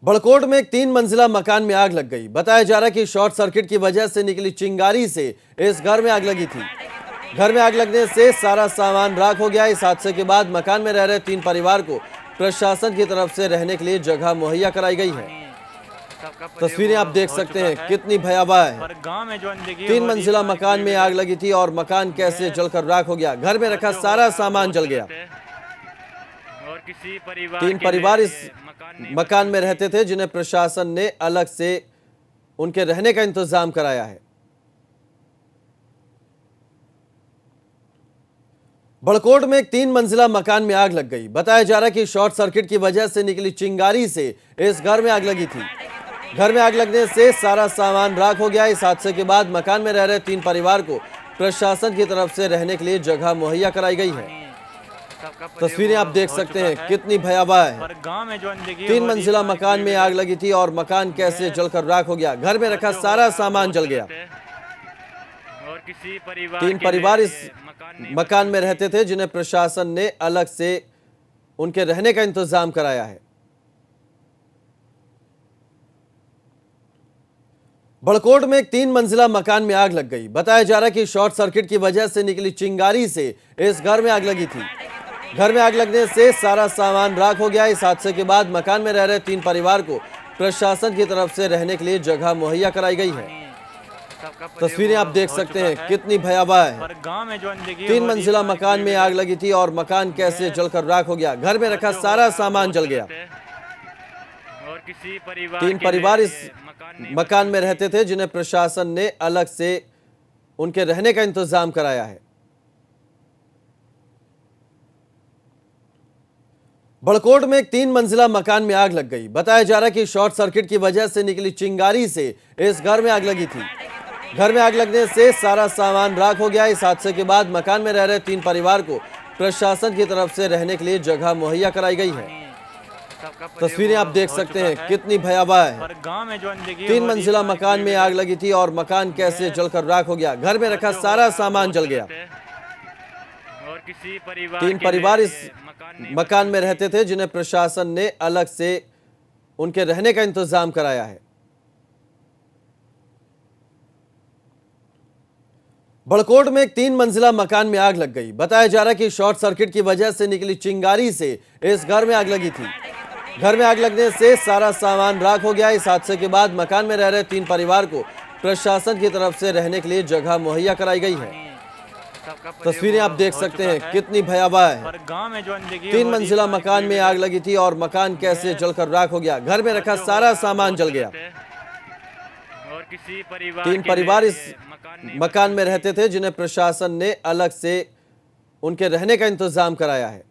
बड़कोट में एक 3 मंजिला मकान में आग लग गई। बताया जा रहा है कि शॉर्ट सर्किट की वजह से निकली चिंगारी से इस घर में आग लगी थी। घर में आग लगने से सारा सामान राख हो गया। इस हादसे के बाद मकान में रह रहे 3 परिवार को प्रशासन की तरफ से रहने के लिए जगह मुहैया कराई गई है। तस्वीरें आप देख सकते हैं कितनी भयावह है। 3 मंजिला मकान में आग लगी थी और मकान कैसे जलकर राख हो गया। घर में रखा सारा सामान जल गया। और किसी परिवार 3 परिवार इस मकान में रहते थे, जिन्हें प्रशासन ने अलग से उनके रहने का इंतजाम कराया है। बड़कोट में एक 3 मंजिला मकान में आग लग गई। बताया जा रहा है कि शॉर्ट सर्किट की वजह से निकली चिंगारी से इस घर में आग लगी थी। घर में आग लगने से सारा सामान राख हो गया। इस हादसे के बाद मकान में रह रहे 3 परिवार को प्रशासन की तरफ से रहने के लिए जगह मुहैया कराई गई है। तस्वीरें आप देख सकते हैं कितनी भयावह है। 3 मंजिला मकान में आग लगी थी और मकान कैसे जलकर राख हो गया। घर में रखा सारा सामान जल गया। और किसी 3 परिवार इस मकान में रहते थे, जिन्हें प्रशासन ने अलग से उनके रहने का इंतजाम कराया है। बड़कोट में एक 3 मंजिला मकान में आग लग गई। बताया जा रहा है कि शॉर्ट सर्किट की वजह से निकली चिंगारी से इस घर में आग लगी थी। घर में आग लगने से सारा सामान राख हो गया। इस हादसे के बाद मकान में रह रहे 3 परिवार को प्रशासन की तरफ से रहने के लिए जगह मुहैया कराई गई है। तस्वीरें आप देख सकते हैं कितनी भयावह है। 3 मंजिला मकान में आग लगी थी और मकान कैसे जलकर राख हो गया। घर में रखा सारा सामान जल गया। और किसी 3 परिवार इस मकान में रहते थे, जिन्हें प्रशासन ने अलग से उनके रहने का इंतजाम कराया है। बड़कोट में एक 3 मंजिला मकान में आग लग गई। बताया जा रहा है कि शॉर्ट सर्किट की वजह से निकली चिंगारी से इस घर में आग लगी थी। घर में आग लगने से सारा सामान राख हो गया। इस हादसे के बाद मकान में रह रहे 3 परिवार को प्रशासन की तरफ से रहने के लिए जगह मुहैया कराई गई है। तस्वीरें आप देख सकते हैं कितनी भयावह है। 3 मंजिला मकान में आग लगी थी और मकान कैसे जलकर राख हो गया। घर में रखा सारा सामान जल गया। और किसी 3 परिवार इस मकान में रहते थे, जिन्हें प्रशासन ने अलग से उनके रहने का इंतजाम कराया है। बड़कोट में एक 3 मंजिला मकान में आग लग गई। बताया जा रहा है कि शॉर्ट सर्किट की वजह से निकली चिंगारी से इस घर में आग लगी थी। घर में आग लगने से सारा सामान राख हो गया। इस हादसे के बाद मकान में रह रहे 3 परिवार को प्रशासन की तरफ से रहने के लिए जगह मुहैया कराई गई है। तस्वीरें आप देख सकते हैं कितनी भयावह है। 3 मंजिला मकान में आग लगी थी और मकान कैसे जलकर राख हो गया। घर में रखा सारा सामान जल गया। और किसी 3 परिवार इस मकान में रहते थे, जिन्हें प्रशासन ने अलग से उनके रहने का इंतजाम कराया है।